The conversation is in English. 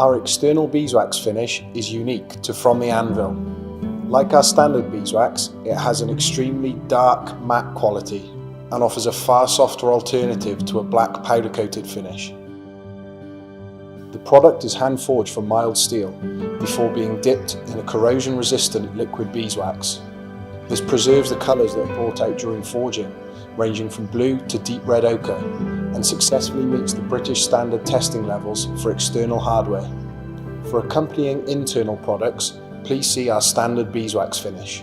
Our external beeswax finish is unique to from the Anvil. Like our standard beeswax, it has an extremely dark matte quality and offers a far softer alternative to a black powder coated finish. The product is hand forged from mild steel before being dipped in a corrosion resistant liquid beeswax. This preserves the colours that are brought out during forging, ranging from blue to deep red ochre, and successfully meets the British standard testing levels for external hardware. For accompanying internal products, please see our standard beeswax finish.